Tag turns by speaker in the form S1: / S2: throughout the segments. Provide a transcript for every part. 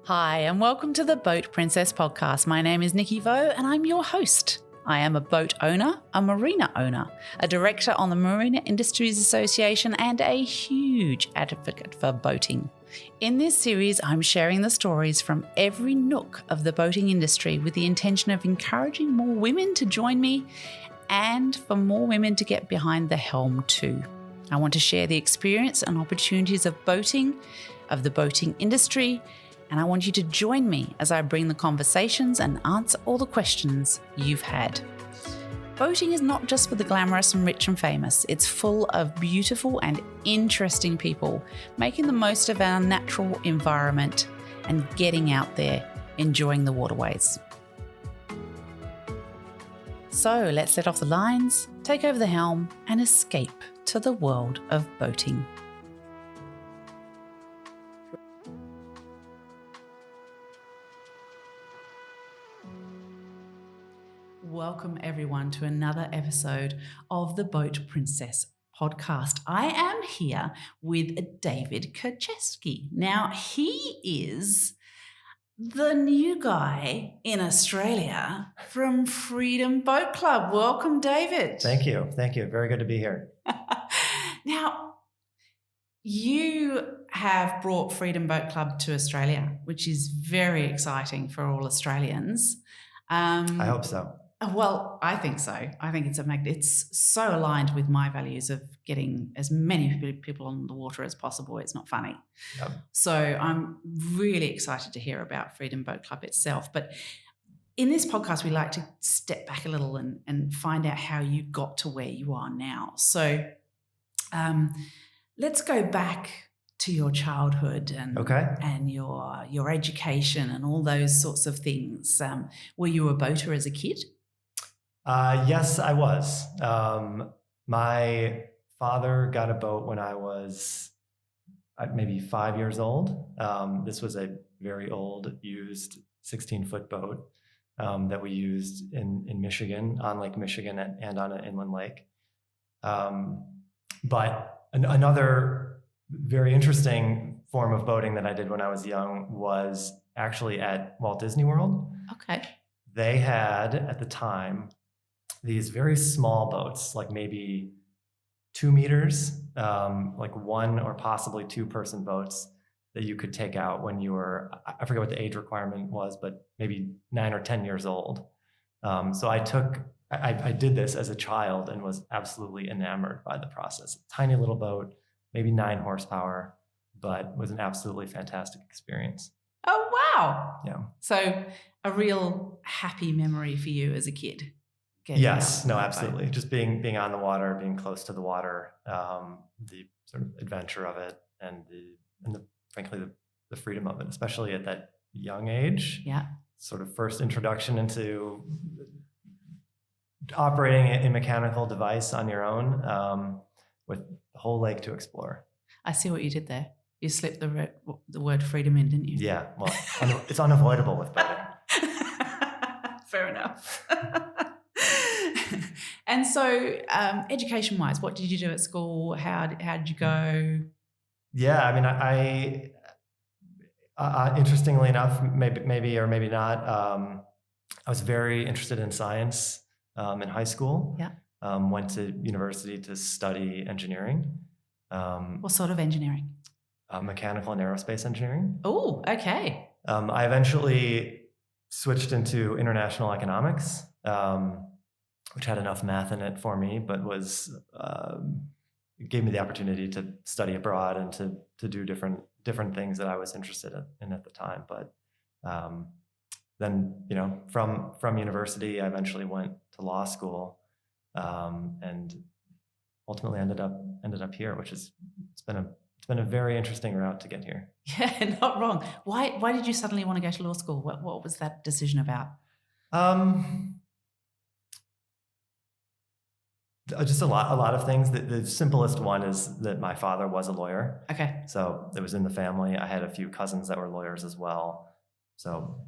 S1: Hi, and welcome to the Boat Princess podcast. My name is Nikki Vo, and I'm your host. I am a boat owner, a marina owner, a director on the Marina Industries Association, and a huge advocate for boating. In this series, I'm sharing the stories from every nook of the boating industry with the intention of encouraging more women to join me and for more women to get behind the helm too. I want to share the experience and opportunities of boating, of the boating industry, and I want you to join me as I bring the conversations and answer all the questions you've had. Boating is not just for the glamorous and rich and famous. It's full of beautiful and interesting people making the most of our natural environment and getting out there, enjoying the waterways. So let's let off the lines, take over the helm, and escape to the world of boating. Welcome everyone to another episode of the Boat Princess podcast. I am here with David Kircheski. Now, he is the new guy in Australia from Freedom Boat Club. Welcome, David.
S2: Thank you. Very good to be here.
S1: Now, you have brought Freedom Boat Club to Australia, which is very exciting for all Australians.
S2: I hope so.
S1: Well, I think so. I think it's so aligned with my values of getting as many people on the water as possible. It's not funny.
S2: Yep.
S1: So I'm really excited to hear about Freedom Boat Club itself. But in this podcast, we like to step back a little and find out how you got to where you are now. So let's go back to your childhood and your education and all those sorts of things. Were you a boater as a kid?
S2: Yes, I was. My father got a boat when I was maybe 5 years old. This was a very old, used 16-foot boat that we used in Michigan, on Lake Michigan and on an inland lake. But another very interesting form of boating that I did when I was young was actually at Walt Disney World.
S1: Okay.
S2: They had, at the time, these very small boats, like maybe 2 meters, like one or possibly 2-person boats that you could take out when you were, I forget what the age requirement was, but maybe 9 or 10 years old. So I did this as a child and was absolutely enamored by the process. Tiny little boat, maybe 9 horsepower, but was an absolutely fantastic experience.
S1: Oh, wow.
S2: Yeah.
S1: So a real happy memory for you as a kid.
S2: Yes, no, absolutely. Just being on the water, being close to the water, the sort of adventure of it, and frankly the freedom of it, especially at that young age.
S1: Yeah.
S2: Sort of first introduction into operating a mechanical device on your own, with the whole lake to explore.
S1: I see what you did there. You slipped the word freedom in, didn't you?
S2: Yeah. Well, it's unavoidable with boating.
S1: Fair enough. And so, education-wise, what did you do at school? How did you go?
S2: Yeah, I mean, I interestingly enough, maybe or maybe not, I was very interested in science in high school.
S1: Yeah.
S2: Went to university to study engineering.
S1: What sort of engineering?
S2: Mechanical and aerospace engineering.
S1: Oh, okay.
S2: I eventually switched into international economics, which had enough math in it for me, but gave me the opportunity to study abroad and to do different things that I was interested in at the time. But then, from university, I eventually went to law school, and ultimately ended up here, which it's been a very interesting route to get here.
S1: Yeah, not wrong. Why did you suddenly want to go to law school? What was that decision about?
S2: Just a lot of things. The simplest one is that my father was a lawyer.
S1: Okay.
S2: So it was in the family. I had a few cousins that were lawyers as well. So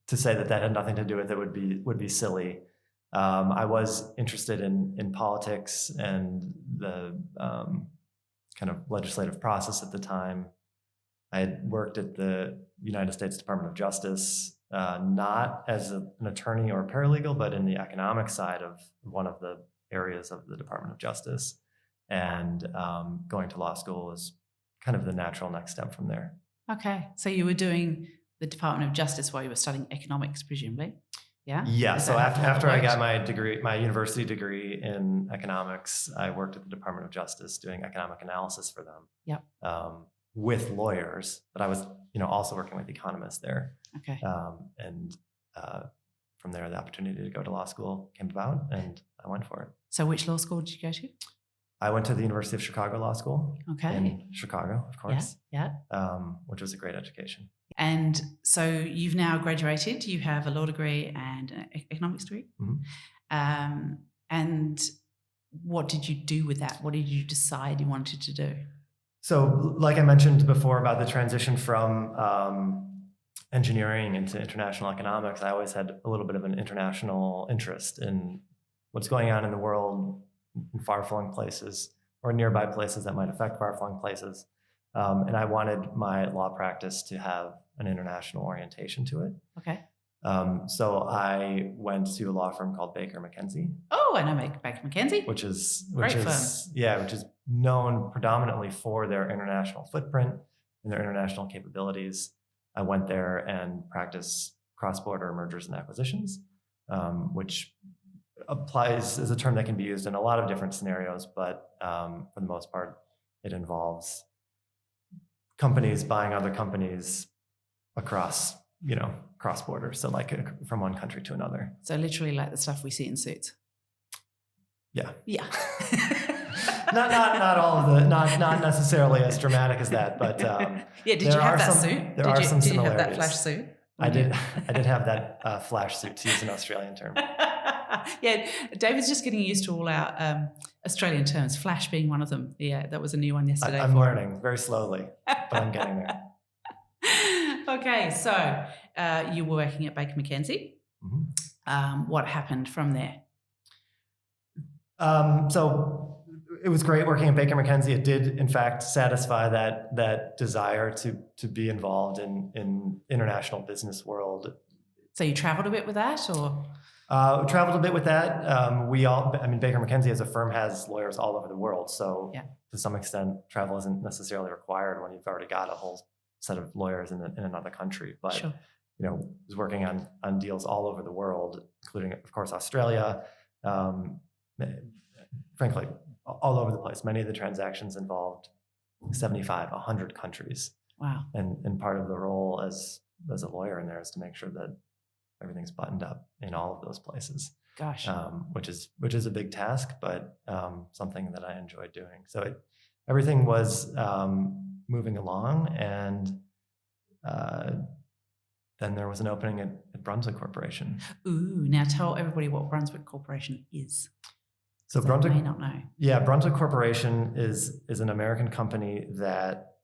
S2: to say that had nothing to do with it would be silly. I was interested in politics and the kind of legislative process at the time. I had worked at the United States Department of Justice, not as an attorney or paralegal, but in the economic side of one of the areas of the Department of Justice. And going to law school was kind of the natural next step from there.
S1: Okay. So you were doing the Department of Justice while you were studying economics, presumably? Yeah?
S2: Yeah.
S1: Is
S2: So
S1: that how
S2: after
S1: it
S2: I got
S1: worked?
S2: my university degree in economics, I worked at the Department of Justice doing economic analysis for them.
S1: Yep.
S2: With lawyers, but I was, also working with economists there.
S1: Okay.
S2: And from there, the opportunity to go to law school came about, and I went for it.
S1: So which law school did you go to?
S2: I went to the University of Chicago Law School
S1: Okay.
S2: in Chicago, of course,
S1: Yeah.
S2: which was a great education.
S1: And so you've now graduated. You have a law degree and an economics degree.
S2: Mhm.
S1: And what did you do with that? What did you decide you wanted to do?
S2: So, like I mentioned before about the transition from engineering into international economics, I always had a little bit of an international interest in what's going on in the world in far-flung places or nearby places that might affect far-flung places. And I wanted my law practice to have an international orientation to it.
S1: Okay.
S2: So I went to a law firm called Baker McKenzie.
S1: Oh, I know Baker McKenzie.
S2: Which is known predominantly for their international footprint and their international capabilities. I went there and practiced cross-border mergers and acquisitions, which is a term that can be used in a lot of different scenarios, but for the most part, it involves companies buying other companies across, cross-border. So like from one country to another.
S1: So literally like the stuff we see in Suits.
S2: Yeah.
S1: Yeah.
S2: not all of not necessarily as dramatic as that, but
S1: did you have that suit?
S2: There are some similarities.
S1: Did you have that flash suit?
S2: I did have that flash suit, to use an Australian term.
S1: Yeah, David's just getting used to all our Australian terms, flash being one of them. Yeah, that was a new one yesterday.
S2: I'm learning very slowly, but I'm getting there.
S1: Okay, so you were working at Baker McKenzie.
S2: Mm-hmm.
S1: What happened from there?
S2: So it was great working at Baker McKenzie. It did, in fact, satisfy that desire to be involved in international business world.
S1: So you traveled a bit with that, or?
S2: Traveled a bit with that. Baker McKenzie as a firm has lawyers all over the world. So to some extent, travel isn't necessarily required when you've already got a whole set of lawyers in another country. But,
S1: sure.
S2: Was working on deals all over the world, including, of course, Australia, frankly, all over the place. Many of the transactions involved 75, 100 countries.
S1: Wow.
S2: And part of the role as a lawyer in there is to make sure that everything's buttoned up in all of those places.
S1: Gosh.
S2: Which is a big task, but something that I enjoyed doing. So everything was moving along, and then there was an opening at Brunswick Corporation.
S1: Ooh, now tell everybody what Brunswick Corporation is.
S2: So Brunswick
S1: may not know.
S2: Yeah, Brunswick Corporation is an American company that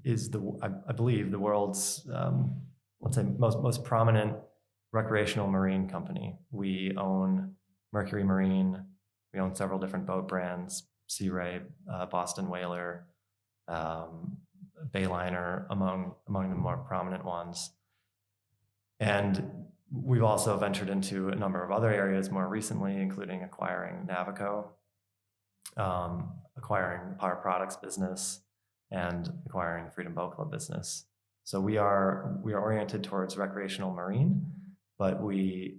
S2: is I believe the world's let's say most prominent recreational marine company. We own Mercury Marine. We own several different boat brands: Sea Ray, Boston Whaler, Bayliner, among the more prominent ones. And we've also ventured into a number of other areas more recently, including acquiring Navico, acquiring the Power Products business, and acquiring the Freedom Boat Club business. So we are oriented towards recreational marine, but we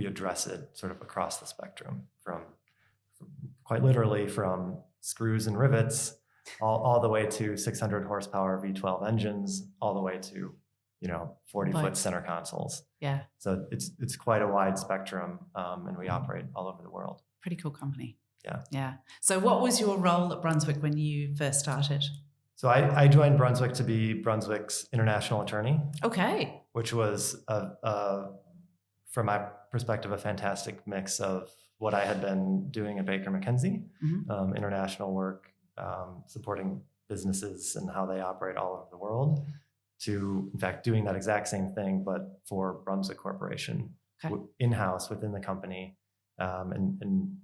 S2: address it sort of across the spectrum, from quite literally from screws and rivets all the way to 600 horsepower V12 engines, all the way to 40-foot center consoles.
S1: Yeah.
S2: So it's quite a wide spectrum, and we operate all over the world.
S1: Pretty cool company.
S2: Yeah.
S1: Yeah. So what was your role at Brunswick when you first started?
S2: So I joined Brunswick to be Brunswick's international attorney.
S1: Okay.
S2: Which was, from my perspective, a fantastic mix of what I had been doing at Baker McKenzie,
S1: Mm-hmm.
S2: International work, supporting businesses and how they operate all over the world, to, in fact, doing that exact same thing, but for Brunswick Corporation, in-house within the company, and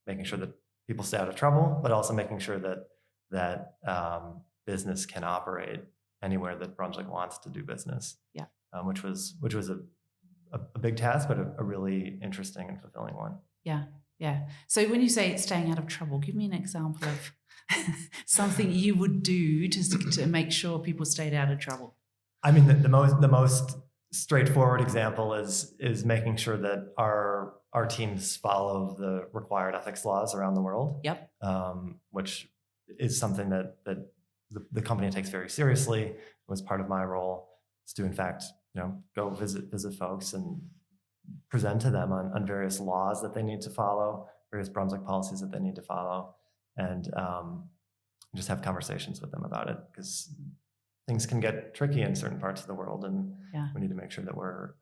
S2: making sure that people stay out of trouble, but also making sure that business can operate anywhere that Brunswick wants to do business.
S1: Yeah.
S2: Which was a big task, but a really interesting and fulfilling one.
S1: Yeah. Yeah. So when you say it's staying out of trouble, give me an example of something you would do to make sure people stayed out of trouble.
S2: I mean, the most straightforward example is making sure that our teams follow the required ethics laws around the world.
S1: Yep.
S2: Which is something that the company takes very seriously. It was part of my role is to, in fact, go visit folks and present to them on various laws that they need to follow, various Brunswick policies that they need to follow, and just have conversations with them about it, because things can get tricky in certain parts of the world, and we need to make sure that we're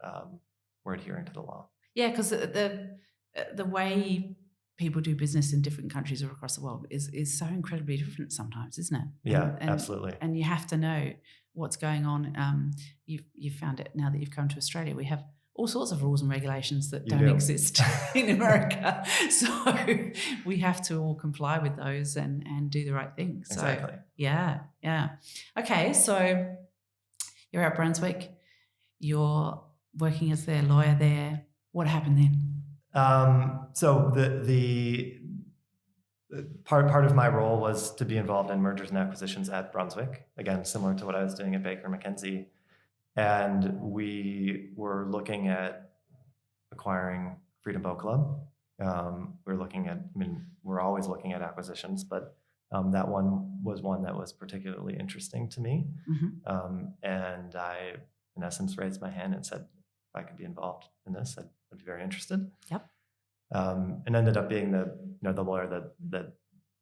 S2: adhering to the law. Yeah,
S1: because the way people do business in different countries or across the world is so incredibly different sometimes, isn't it?
S2: Yeah, absolutely.
S1: And you have to know what's going on. You've found it now that you've come to Australia. We have all sorts of rules and regulations that don't exist in America. So we have to all comply with those and do the right thing. So,
S2: exactly.
S1: Yeah. Okay, so you're at Brunswick. You're working as their lawyer there. What happened then?
S2: So the part of my role was to be involved in mergers and acquisitions at Brunswick. Again, similar to what I was doing at Baker McKenzie. And we were looking at acquiring Freedom Boat Club. We're always looking at acquisitions, but that one was one that was particularly interesting to me.
S1: Mm-hmm.
S2: And I, in essence, raised my hand and said, if I could be involved in this, I'd be very interested.
S1: Yep.
S2: And ended up being the lawyer that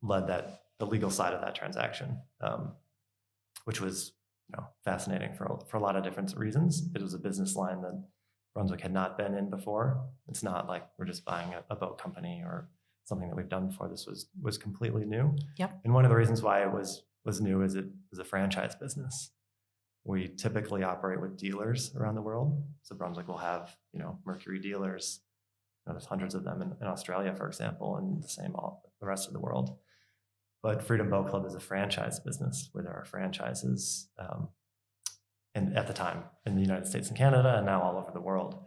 S2: led the legal side of that transaction, which was fascinating for a lot of different reasons. It was a business line that Brunswick had not been in before. It's not like we're just buying a boat company or something that we've done before. This was completely new.
S1: Yep.
S2: And one of the reasons why it was new is it was a franchise business. We typically operate with dealers around the world. So Brunswick will have, Mercury dealers. There's hundreds of them in Australia, for example, and the same all the rest of the world. But Freedom Boat Club is a franchise business where there are franchises, and at the time in the United States and Canada, and now all over the world.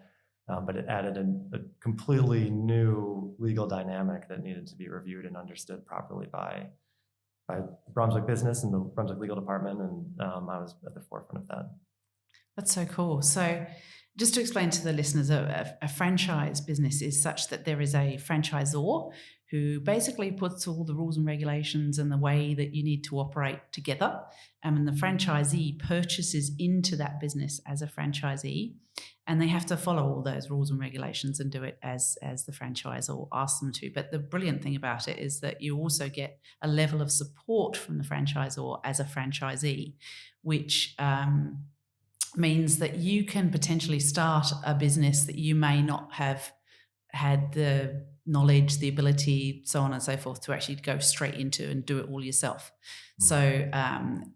S2: But it added a completely new legal dynamic that needed to be reviewed and understood properly by Brunswick business and the Brunswick legal department, and I was at the forefront of that.
S1: That's so cool. So just to explain to the listeners, a franchise business is such that there is a franchisor who basically puts all the rules and regulations and the way that you need to operate together. And the franchisee purchases into that business as a franchisee, and they have to follow all those rules and regulations and do it as the franchisor asks them to. But the brilliant thing about it is that you also get a level of support from the franchisor as a franchisee, which means that you can potentially start a business that you may not have had the knowledge, the ability, so on and so forth, to actually go straight into and do it all yourself. So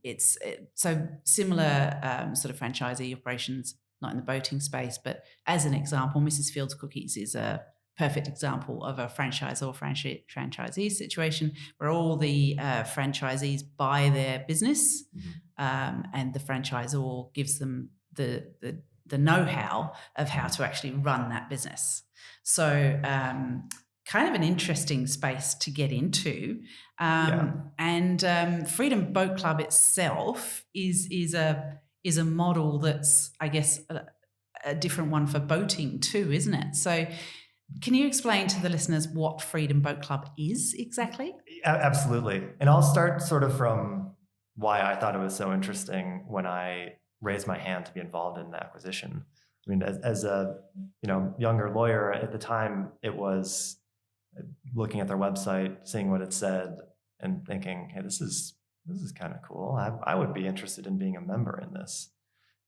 S1: it's so similar sort of franchisee operations, not in the boating space, but as an example, Mrs. Fields Cookies is a perfect example of a franchise or franchisee situation where all the franchisees buy their business, and the franchisor gives them the know-how of how to actually run that business. So kind of an interesting space to get into. And Freedom Boat Club itself is a model that's, I guess, a different one for boating too, isn't it? So can you explain to the listeners what Freedom Boat Club is exactly?
S2: Absolutely. And I'll start sort of from why I thought it was so interesting when I raised my hand to be involved in the acquisition. I mean, as a younger lawyer at the time, it was looking at their website, seeing what it said, and thinking, hey, this is kind of cool. I would be interested in being a member in this.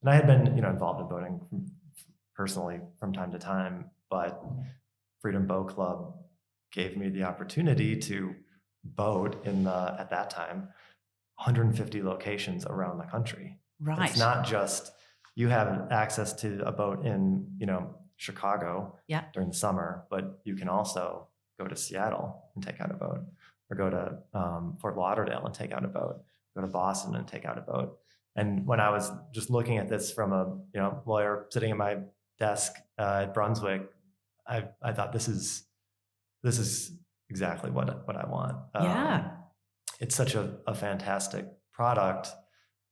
S2: And I had been involved in boating personally from time to time, but Freedom Boat Club gave me the opportunity to boat in at that time 150 locations around the country.
S1: Right.
S2: It's not just you have access to a boat in Chicago during the summer, but you can also go to Seattle and take out a boat, or go to Fort Lauderdale and take out a boat, go to Boston and take out a boat. And when I was just looking at this from a lawyer sitting at my desk at Brunswick, I thought this is exactly what I want. It's such a fantastic product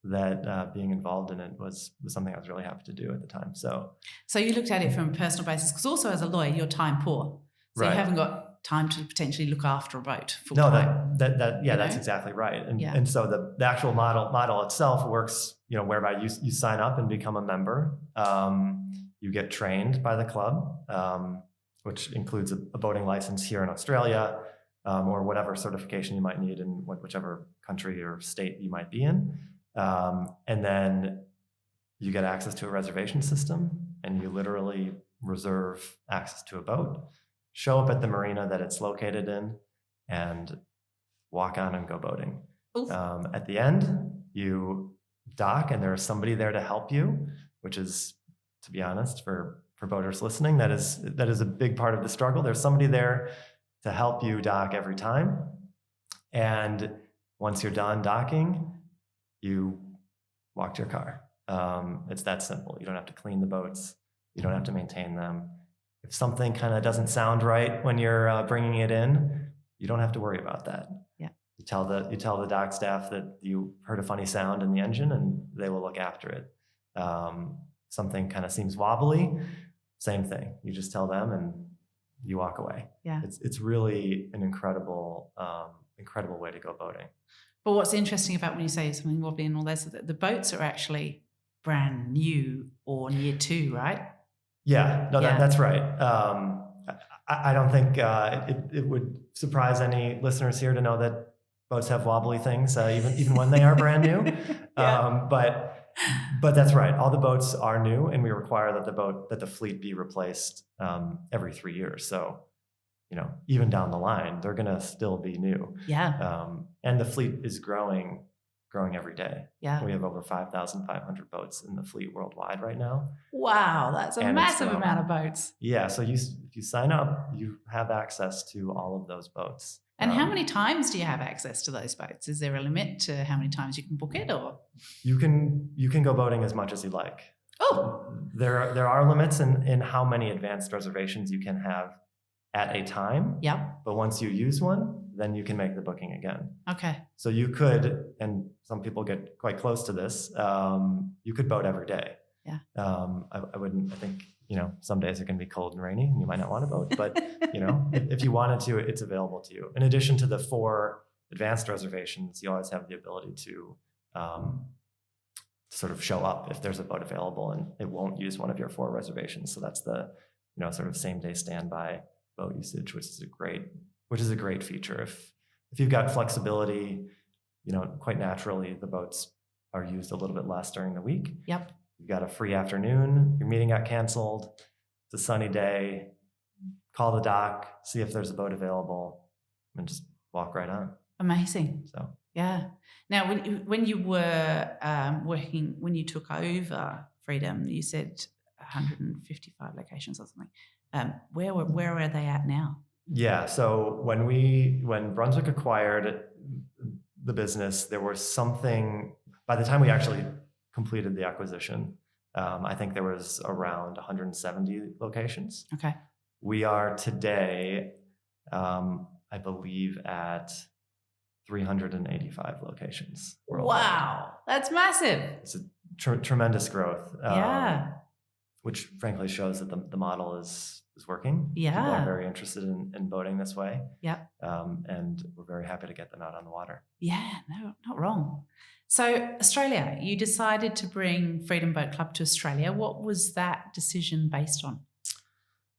S2: that being involved in it was something I was really happy to do at the time. So
S1: you looked at it from a personal basis, because also as a lawyer, you're time poor. So you haven't got time to potentially look after a boat full time.
S2: That's exactly right. And so the actual model itself works, whereby you sign up and become a member. You get trained by the club, which includes a boating license here in Australia, or whatever certification you might need in whichever country or state you might be in. And then you get access to a reservation system, and you literally reserve access to a boat, show up at the marina that it's located in, and walk on and go boating. At the end, you dock, and there's somebody there to help you, which is, to be honest, for boaters listening, that is a big part of the struggle. There's somebody there to help you dock every time. And once you're done docking, you walk to your car. It's that simple. You don't have to clean the boats. You don't have to maintain them. If something kind of doesn't sound right when you're bringing it in, you don't have to worry about that.
S1: Yeah.
S2: You tell the dock staff that you heard a funny sound in the engine, and they will look after it. Something kind of seems wobbly, same thing. You just tell them, and you walk away.
S1: Yeah.
S2: It's really an incredible way to go boating.
S1: But what's interesting about when you say something wobbly and all this, the boats are actually brand new or near to, right?
S2: Yeah, no, that's right. I don't think it would surprise any listeners here to know that boats have wobbly things, even when they are brand new. But that's right. All the boats are new, and we require that the fleet be replaced every 3 years. So, even down the line, they're going to still be new.
S1: Yeah.
S2: And the fleet is growing every day.
S1: Yeah.
S2: We have over 5,500 boats in the fleet worldwide right now.
S1: Wow, that's a massive amount of boats.
S2: Yeah. So if you sign up, you have access to all of those boats.
S1: And how many times do you have access to those boats? Is there a limit to how many times you can book it, or?
S2: You can go boating as much as you like.
S1: Oh.
S2: There are limits in how many advanced reservations you can have at a time.
S1: Yep.
S2: But once you use one, then you can make the booking again.
S1: Okay.
S2: So you could, and some people get quite close to this, you could boat every day.
S1: Yeah.
S2: I think, some days are going to be cold and rainy and you might not want to boat, but if you wanted to, it's available to you. In addition to the 4 advanced reservations, you always have the ability to sort of show up if there's a boat available and it won't use one of your 4 reservations. So that's the, sort of same day standby boat usage, which is a great feature. If you've got flexibility, quite naturally the boats are used a little bit less during the week.
S1: Yep.
S2: You've got a free afternoon, your meeting got canceled, it's a sunny day, call the dock, see if there's a boat available, and just walk right on.
S1: Amazing.
S2: So
S1: yeah. Now, when you were working, when you took over Freedom, you said 155 locations or something. Where are they at now?
S2: Yeah. So when Brunswick acquired the business, there was something, by the time we actually completed the acquisition, I think there was around 170 locations.
S1: Okay.
S2: We are today, I believe, at 385 locations worldwide.
S1: Wow, that's massive.
S2: It's a tremendous growth.
S1: Yeah.
S2: Which frankly shows that the model is working.
S1: Yeah.
S2: People are very interested in boating this way.
S1: Yeah.
S2: And we're very happy to get them out on the water.
S1: Yeah, no, not wrong. So Australia, you decided to bring Freedom Boat Club to Australia. What was that decision based on?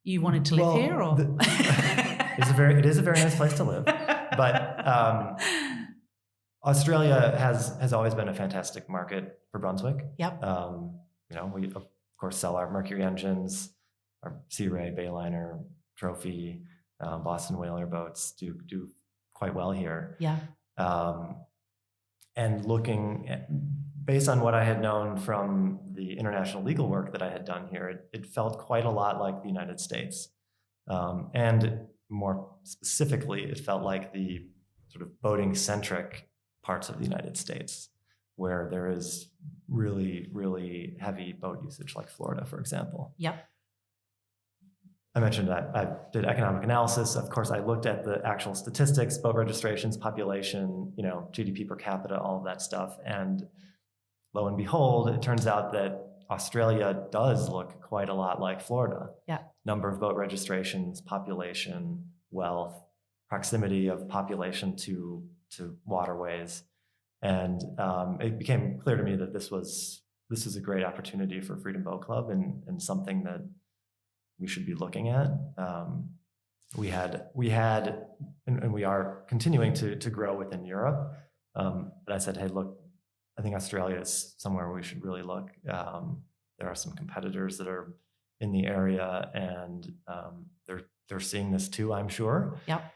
S1: You wanted to live here, or?
S2: It is a very nice place to live. But Australia has always been a fantastic market for Brunswick.
S1: Yep.
S2: We of course sell our Mercury engines, our Sea Ray, Bayliner, Trophy, Boston Whaler boats do quite well here.
S1: Yeah.
S2: And based on what I had known from the international legal work that I had done here, it felt quite a lot like the United States. And more specifically, it felt like the sort of boating-centric parts of the United States where there is really, really heavy boat usage, like Florida, for example.
S1: Yep.
S2: I mentioned that I did economic analysis. Of course, I looked at the actual statistics, boat registrations, population, GDP per capita, all of that stuff. And lo and behold, it turns out that Australia does look quite a lot like Florida.
S1: Yeah.
S2: Number of boat registrations, population, wealth, proximity of population to waterways. And it became clear to me that this was a great opportunity for Freedom Boat Club and something that we should be looking at. We had, and we are continuing to grow within Europe. But I said, hey, look, I think Australia is somewhere we should really look. There are some competitors that are in the area, and they're seeing this too, I'm sure.
S1: Yep.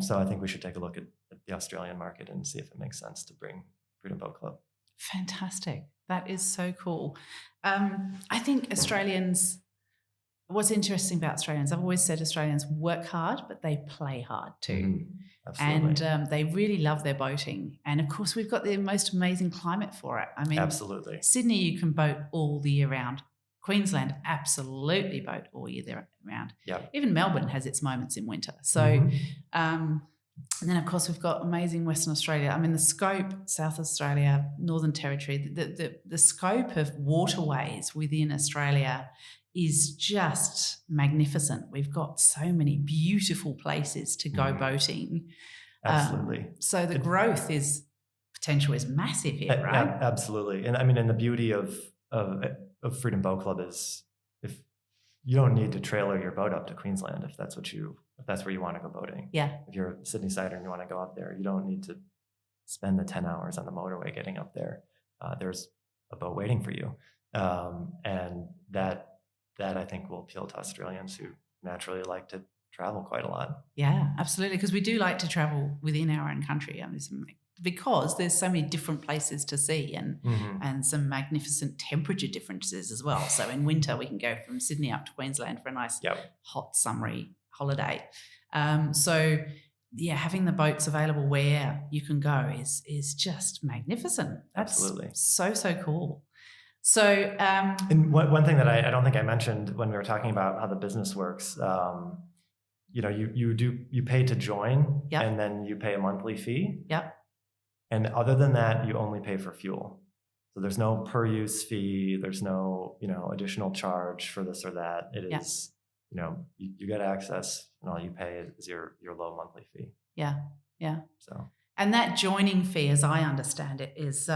S2: So I think we should take a look at the Australian market and see if it makes sense to bring Freedom Boat Club.
S1: Fantastic. That is so cool. I think what's interesting about Australians, I've always said Australians work hard, but they play hard too.
S2: Mm-hmm. Absolutely.
S1: And they really love their boating. And of course, we've got the most amazing climate for it. I mean,
S2: absolutely.
S1: Sydney, you can boat all the year round. Queensland, absolutely boat all year round.
S2: Yeah.
S1: Even Melbourne has its moments in winter. So, and then of course we've got amazing Western Australia. I mean, the scope, South Australia, Northern Territory, the scope of waterways within Australia is just magnificent. We've got so many beautiful places to go boating.
S2: Absolutely.
S1: So the growth potential is massive here, right?
S2: Absolutely. And I mean, and the beauty of Freedom Boat Club is if you don't need to trailer your boat up to Queensland if that's where you want to go boating.
S1: Yeah.
S2: If you're a Sydney sider and you want to go up there, you don't need to spend the 10 hours on the motorway getting up there. There's a boat waiting for you. And that I think will appeal to Australians who naturally like to travel quite a lot.
S1: Yeah, absolutely. Because we do like to travel within our own country. I mean, because there's so many different places to see and some magnificent temperature differences as well. So in winter, we can go from Sydney up to Queensland for a nice hot summery holiday. So yeah, having the boats available where you can go is just magnificent. That's
S2: absolutely
S1: so cool. So,
S2: and one thing that I don't think I mentioned when we were talking about how the business works, you pay to join, and then you pay a monthly fee.
S1: Yep.
S2: And other than that, you only pay for fuel. So there's no per use fee. There's no additional charge for this or that. It is you get access, and all you pay is your low monthly fee.
S1: Yeah.
S2: So,
S1: and that joining fee, as I understand it, is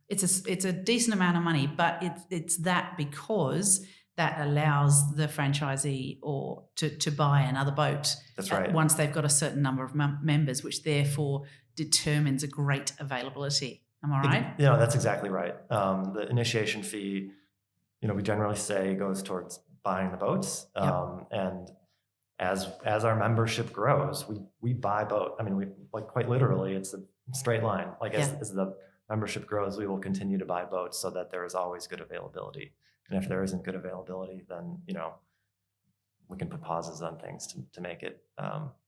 S1: it's a decent amount of money, but it's that because that allows the franchisee or to buy another boat.
S2: That's right.
S1: Once they've got a certain number of members, which therefore determines a great availability. Am I right?
S2: That's exactly right. The initiation fee, we generally say goes towards buying the boats. And as our membership grows, we buy boat. I mean, we quite literally, it's a straight line. As the membership grows, we will continue to buy boats so that there is always good availability. And if there isn't good availability, then, we can put pauses on things to make it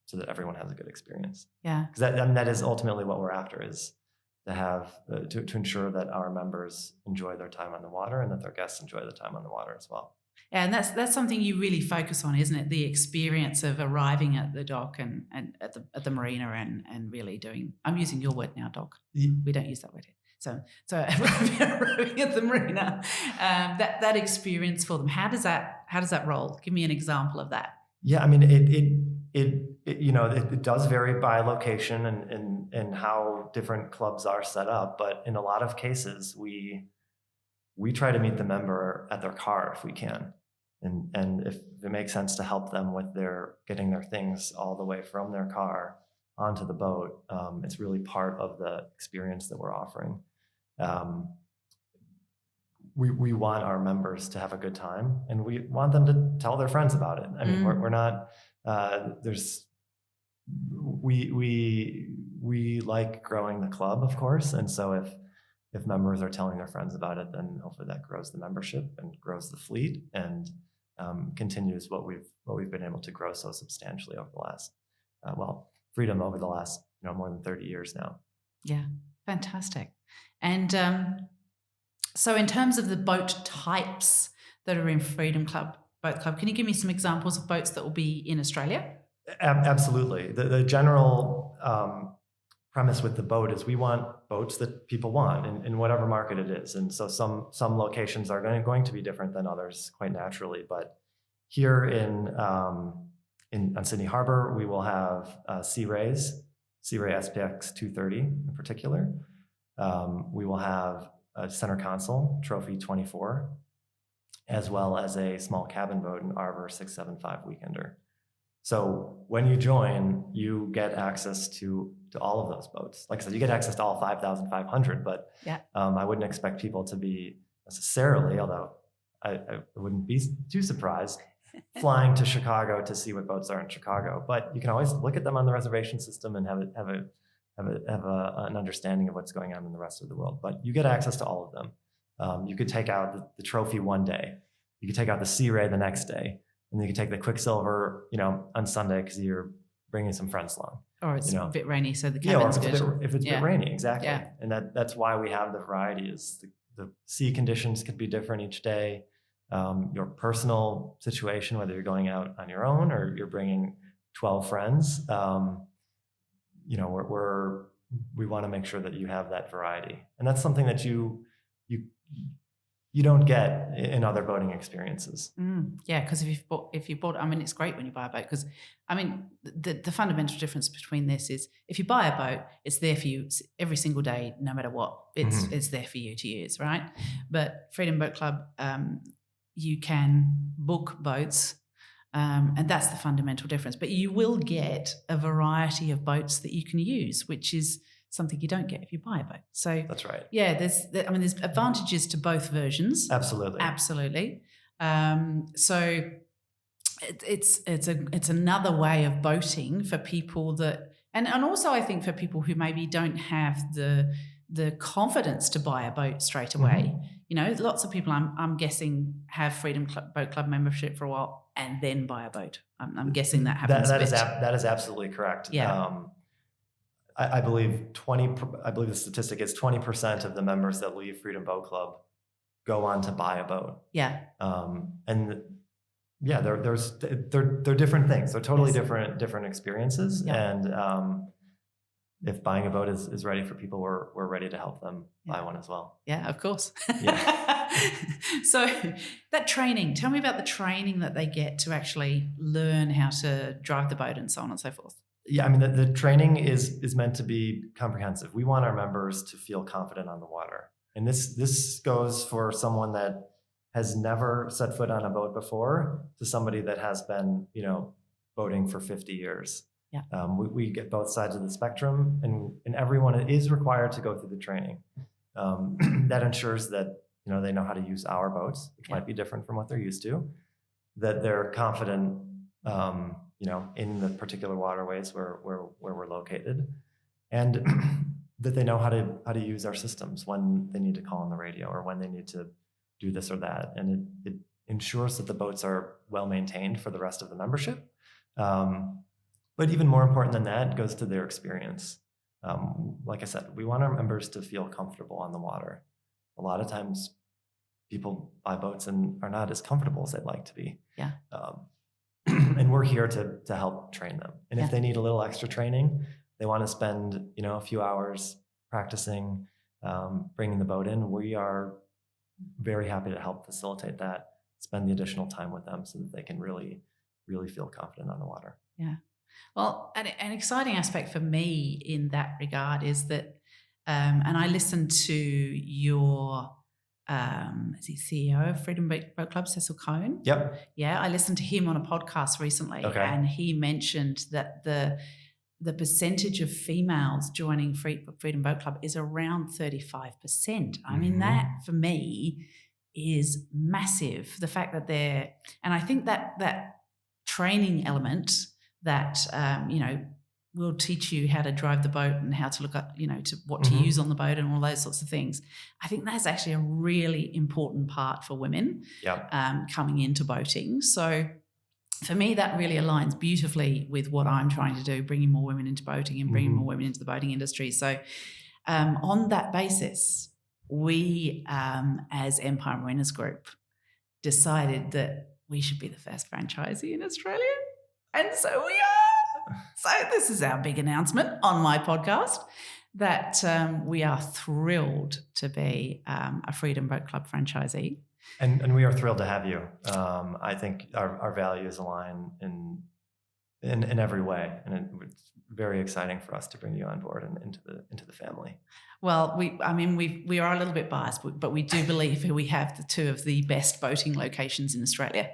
S2: so that everyone has a good experience.
S1: Yeah.
S2: Because that is ultimately what we're after, is to have, to ensure that our members enjoy their time on the water and that their guests enjoy the time on the water as well.
S1: Yeah, and that's something you really focus on, isn't it? The experience of arriving at the dock and at the marina and really doing. I'm using your word now, dock. We don't use that word here. So arriving at the marina, that experience for them. How does that roll? Give me an example of that.
S2: Yeah, I mean it does vary by location and how different clubs are set up, but in a lot of cases we try to meet the member at their car if we can. And if it makes sense to help them with getting their things all the way from their car onto the boat, it's really part of the experience that we're offering. We want our members to have a good time, and we want them to tell their friends about it. I mean, we're not, we like growing the club, of course. And so if members are telling their friends about it, then hopefully that grows the membership and grows the fleet and continues what we've been able to grow so substantially over the last, Freedom over the last, more than 30 years now.
S1: Yeah. Fantastic. And so in terms of the boat types that are in Freedom Club Boat Club, can you give me some examples of boats that will be in Australia?
S2: Absolutely. The general premise with the boat is we want boats that people want in whatever market it is. And so some locations are going to be different than others quite naturally. But here on Sydney Harbour, we will have Sea Ray SPX 230 in particular. We will have a center console Trophy 24, as well as a small cabin boat, an Arbor 675 Weekender. So when you join, you get access to all of those boats. Like I said, you get access to all 5,500, but I wouldn't expect people to be necessarily, although I wouldn't be too surprised, flying to Chicago to see what boats are in Chicago. But you can always look at them on the reservation system and have an understanding of what's going on in the rest of the world. But you get access to all of them. You could take out the Trophy one day. You could take out the Sea Ray the next day. And then you can take the Quicksilver, on Sunday because you're bringing some friends along.
S1: Or it's a bit rainy, so the cabin's good.
S2: If it's a bit rainy, exactly. Yeah. And that's why we have the variety. Is the sea conditions could be different each day. Your personal situation, whether you're going out on your own or you're bringing 12 friends, we want to make sure that you have that variety, and that's something that you don't get in other boating experiences.
S1: Yeah, because if you bought, it's great when you buy a boat because, the fundamental difference between this is if you buy a boat, it's there for you every single day, no matter what. It's there for you to use, right? But Freedom Boat Club, you can book boats, and that's the fundamental difference. But you will get a variety of boats that you can use, which is something you don't get if you buy a boat. So
S2: that's right.
S1: Yeah, there's advantages to both versions. Absolutely. So it's another way of boating for people that, and also I think for people who maybe don't have the confidence to buy a boat straight away. Lots of people I'm guessing have Freedom Boat Club membership for a while and then buy a boat. I'm guessing that happens.
S2: That is absolutely correct.
S1: Yeah.
S2: I believe the statistic is 20% of the members that leave Freedom Boat Club go on to buy a boat.
S1: Yeah.
S2: They're different things. They're totally different experiences. Yeah. And if buying a boat is ready for people, we're ready to help them buy one as well.
S1: Yeah, of course.
S2: Yeah.
S1: So that training, tell me about the training that they get to actually learn how to drive the boat and so on and so forth.
S2: Yeah, the training is meant to be comprehensive. We want our members to feel confident on the water. And this goes for someone that has never set foot on a boat before to somebody that has been, boating for 50 years.
S1: Yeah.
S2: We get both sides of the spectrum, and everyone is required to go through the training. That ensures that, they know how to use our boats, which might be different from what they're used to, that they're confident, in the particular waterways where we're located, and that they know how to use our systems when they need to call on the radio or when they need to do this or that. And it ensures that the boats are well maintained for the rest of the membership. But even more important than that goes to their experience. Like I said, we want our members to feel comfortable on the water. A lot of times people buy boats and are not as comfortable as they'd like to be.
S1: Yeah.
S2: And we're here to help train them. And if they need a little extra training, they want to spend, a few hours practicing, bringing the boat in, we are very happy to help facilitate that, spend the additional time with them so that they can really, really feel confident on the water.
S1: Yeah. Well, an exciting aspect for me in that regard is that, and I listened to your, is he CEO of Freedom Boat Club, Cecil Cohn?
S2: Yep.
S1: Yeah, I listened to him on a podcast recently, and he mentioned that the percentage of females joining Freedom Boat Club is around 35%. That for me is massive. The fact that and I think that training element that, will teach you how to drive the boat and how to look up, to what to use on the boat and all those sorts of things. I think that's actually a really important part for women coming into boating. So for me, that really aligns beautifully with what I'm trying to do, bringing more women into boating and bringing more women into the boating industry. So on that basis, we, as Empire Marinas Group, decided that we should be the first franchisee in Australia. And so we are. So this is our big announcement on my podcast, that we are thrilled to be a Freedom Boat Club franchisee.
S2: And we are thrilled to have you. I think our values align in every way, and it's very exciting for us to bring you on board and into the family.
S1: Well, we are a little bit biased, but we do believe we have the two of the best boating locations in Australia,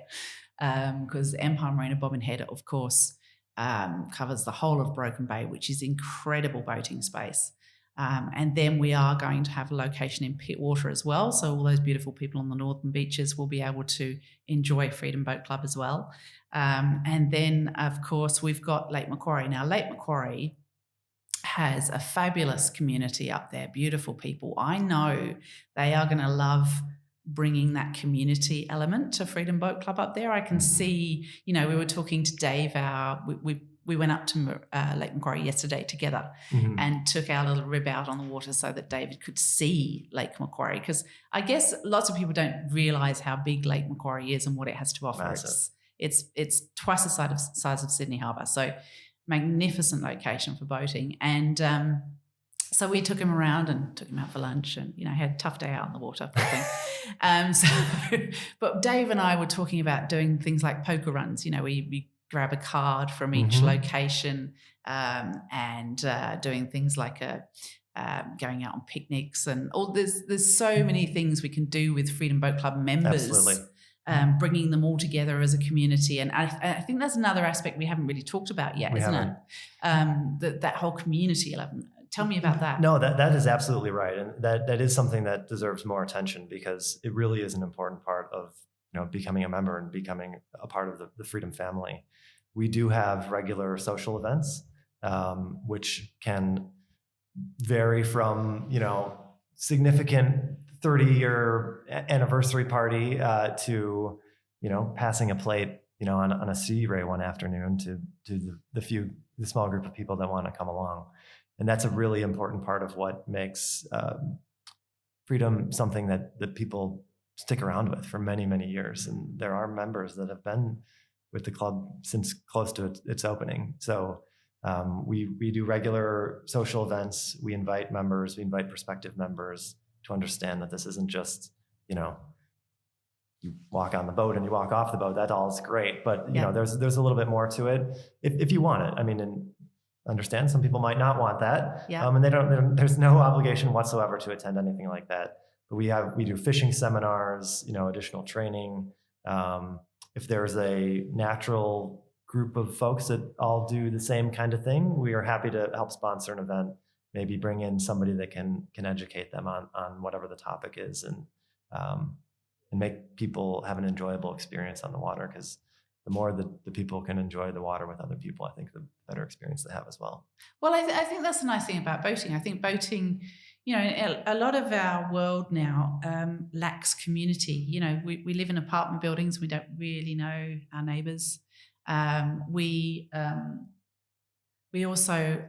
S1: because Empire Marina Bobbin Head, of course, covers the whole of Broken Bay, which is incredible boating space. And then we are going to have a location in Pittwater as well. So all those beautiful people on the northern beaches will be able to enjoy Freedom Boat Club as well. And then, of course, we've got Lake Macquarie. Now, Lake Macquarie has a fabulous community up there, beautiful people. I know they are going to love bringing that community element to Freedom Boat Club up there. I can see, we were talking to Dave, we went up to Lake Macquarie yesterday together and took our little rib out on the water so that David could see Lake Macquarie, because I guess lots of people don't realise how big Lake Macquarie is and what it has to offer.
S2: Massive.
S1: It's twice the size of Sydney Harbour, so magnificent location for boating. And so we took him around and took him out for lunch, and had a tough day out on the water. But Dave and I were talking about doing things like poker runs. We grab a card from each location, and doing things like going out on picnics and all. There's so many things we can do with Freedom Boat Club members.
S2: Absolutely.
S1: Bringing them all together as a community. And I think that's another aspect we haven't really talked about yet, isn't it? That whole community element. Tell me about that.
S2: No, that is absolutely right. And that is something that deserves more attention, because it really is an important part of becoming a member and becoming a part of the Freedom family. We do have regular social events, which can vary from, significant 30-year anniversary party to, passing a plate, on a Sea Ray one afternoon to the small group of people that want to come along. And that's a really important part of what makes Freedom something that people stick around with for many, many years. And there are members that have been with the club since close to its opening. So we do regular social events. We invite members, we invite prospective members to understand that this isn't just, you walk on the boat and you walk off the boat. That all is great. But, there's a little bit more to it if you want it. I mean, and understand some people might not want that.
S1: Yeah.
S2: And there's no obligation whatsoever to attend anything like that. But we do fishing seminars, additional training. If there's a natural group of folks that all do the same kind of thing, we are happy to help sponsor an event, maybe bring in somebody that can educate them on whatever the topic is, and make people have an enjoyable experience on the water, because the more the people can enjoy the water with other people, I think the better experience they have as well.
S1: Well, I think that's the nice thing about boating. I think boating, a lot of our world now lacks community. We live in apartment buildings. We don't really know our neighbours. We also,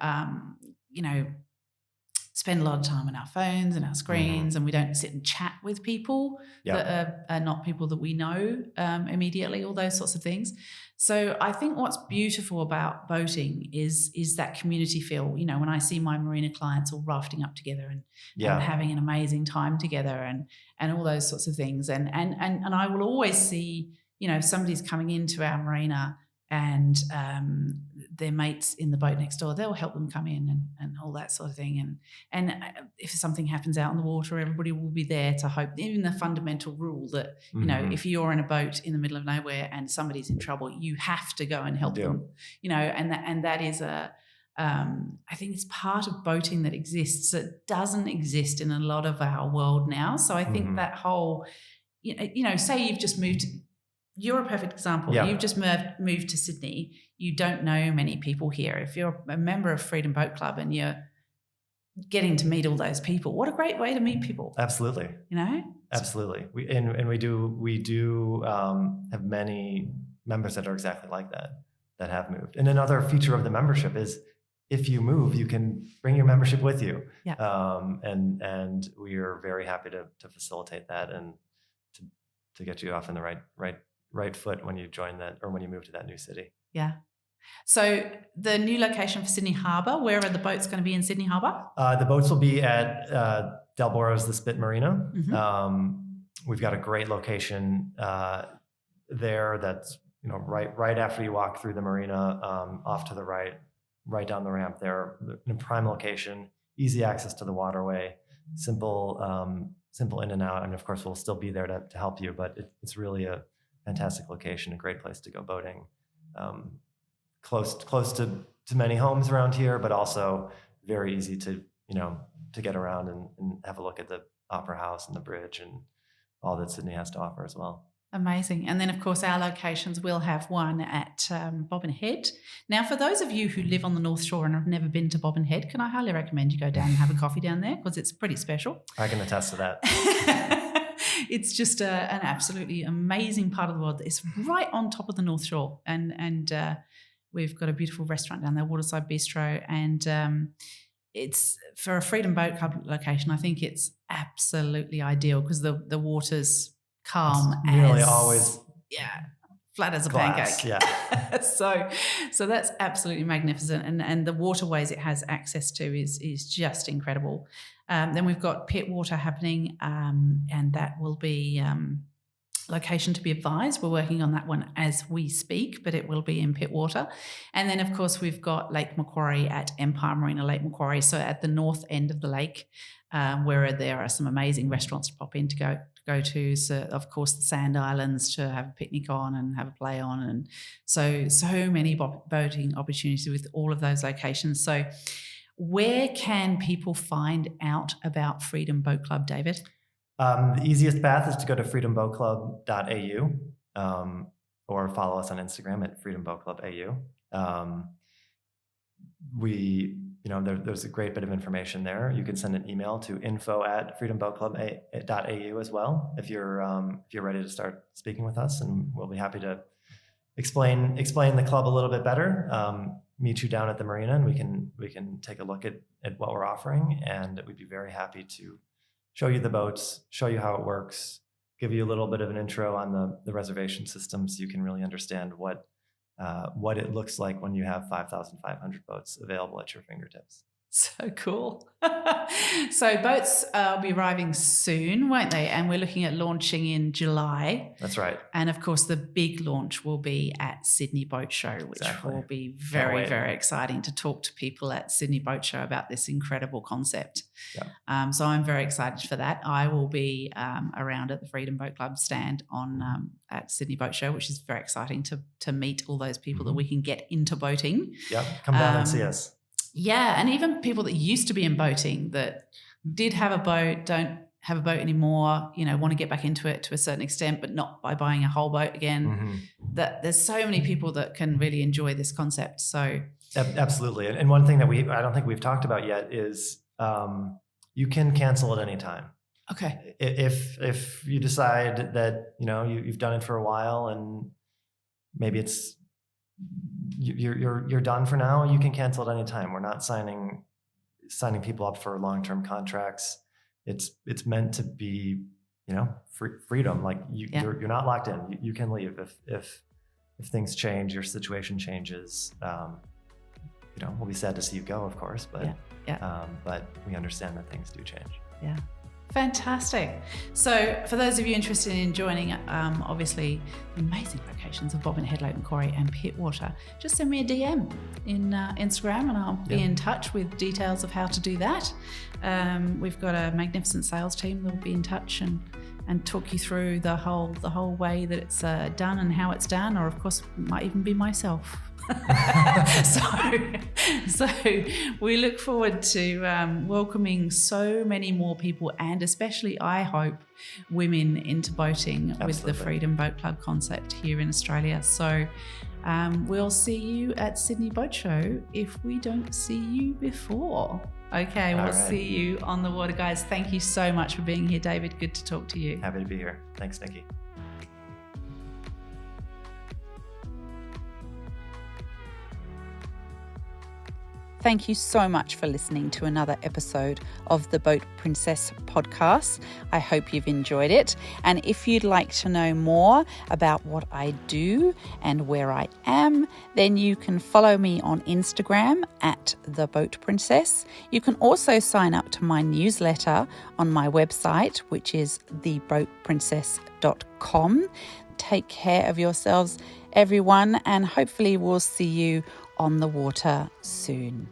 S1: spend a lot of time on our phones and our screens, and we don't sit and chat with people that are not people that we know immediately, all those sorts of things. So I think what's beautiful about boating is that community feel. When I see my marina clients all rafting up together and having an amazing time together and all those sorts of things. And I will always see, if somebody's coming into our marina and their mates in the boat next door, they'll help them come in and all that sort of thing. And if something happens out on the water, everybody will be there to hope. Even the fundamental rule that, if you're in a boat in the middle of nowhere and somebody's in trouble, you have to go and help them, and that is I think it's part of boating that exists that doesn't exist in a lot of our world now. So I think that whole, say you've just moved. You're a perfect example. Yeah. You've just moved to Sydney. You don't know many people here. If you're a member of Freedom Boat Club and you're getting to meet all those people, what a great way to meet people.
S2: Absolutely. Absolutely. We do have many members that are exactly like that have moved. And another feature of the membership is if you move, you can bring your membership with you.
S1: Yeah.
S2: And we are very happy to facilitate that and to get you off in the right foot when you join that or when you move to that new city.
S1: Yeah. So the new location for Sydney Harbour, where are the boats going to be in Sydney Harbour?
S2: The boats will be at Del Boros, the Spit Marina.
S1: Mm-hmm.
S2: We've got a great location there that's right after you walk through the marina, off to the right down the ramp there, in a prime location, easy access to the waterway, simple in and out. And of course, we'll still be there to help you, but it's really a fantastic location, a great place to go boating. Close to many homes around here, but also very easy to get around and have a look at the Opera House and the bridge and all that Sydney has to offer as well.
S1: Amazing. And then, of course, our locations will have one at Bobbin Head. Now, for those of you who live on the North Shore and have never been to Bobbin Head, can I highly recommend you go down and have a coffee down there because it's pretty special.
S2: I can attest to that.
S1: It's just an absolutely amazing part of the world. It's right on top of the North Shore. And we've got a beautiful restaurant down there, Waterside Bistro. And it's for a Freedom Boat Club location, I think it's absolutely ideal because the water's calm,
S2: it's nearly always
S1: flat as a
S2: glass,
S1: pancake.
S2: Yeah.
S1: so that's absolutely magnificent, and the waterways it has access to is just incredible. Then we've got Pittwater happening, and that will be location to be advised. We're working on that one as we speak, but it will be in Pittwater. And then, of course, we've got Lake Macquarie at Empire Marina Lake Macquarie, so at the north end of the lake, where there are some amazing restaurants to pop in to go to. So, of course, the Sand Islands to have a picnic on and have a play on. And so many boating opportunities with all of those locations. So where can people find out about Freedom Boat Club, David?
S2: The easiest path is to go to freedomboatclub.au or follow us on Instagram at freedomboatclub.au. There's a great bit of information there. You can send an email to info@freedomboatclub.au as well if you're ready to start speaking with us, and we'll be happy to explain the club a little bit better. Meet you down at the marina, and we can take a look at what we're offering, and we'd be very happy to show you the boats, show you how it works, give you a little bit of an intro on the reservation system so you can really understand what it looks like when you have 5,500 boats available at your fingertips.
S1: So cool. So boats will be arriving soon, won't they? And we're looking at launching in July.
S2: That's right.
S1: And of course, the big launch will be at Sydney Boat Show, which will be very, very exciting to talk to people at Sydney Boat Show about this incredible concept.
S2: Yeah.
S1: So I'm very excited for that. I will be around at the Freedom Boat Club stand on at Sydney Boat Show, which is very exciting to meet all those people that we can get into boating.
S2: Yep. Come down and see us.
S1: Yeah, and even people that used to be in boating that did have a boat, don't have a boat anymore, want to get back into it to a certain extent, but not by buying a whole boat again.
S2: Mm-hmm.
S1: That there's so many people that can really enjoy this concept. So
S2: absolutely. And one thing that I don't think we've talked about yet is you can cancel at any time.
S1: Okay.
S2: If you decide that, you've done it for a while and maybe it's you're done for now, you can cancel at any time. We're not signing people up for long-term contracts. It's meant to be, freedom. Like you're not locked in. You can leave if things change, your situation changes. We'll be sad to see you go, of course, but but we understand that things do change.
S1: Yeah. Fantastic. So for those of you interested in joining, obviously the amazing locations of Bobbin Head, Lake Macquarie and Pittwater, just send me a DM in Instagram and I'll be in touch with details of how to do that. We've got a magnificent sales team that will be in touch and talk you through the whole way that it's done and how it's done, or of course it might even be myself. So we look forward to welcoming so many more people, and especially, I hope, women into boating. Absolutely. With the Freedom Boat Club concept here in Australia. So we'll see you at Sydney Boat Show if we don't see you before. Okay, we'll see you on the water, guys. Thank you so much for being here, David. Good to talk to you.
S2: Happy to be here. Thanks, Nikki.
S1: Thank you so much for listening to another episode of the Boat Princess podcast. I hope you've enjoyed it. And if you'd like to know more about what I do and where I am, then you can follow me on Instagram at The Boat Princess. You can also sign up to my newsletter on my website, which is theboatprincess.com. Take care of yourselves, everyone, and hopefully we'll see you on the water soon.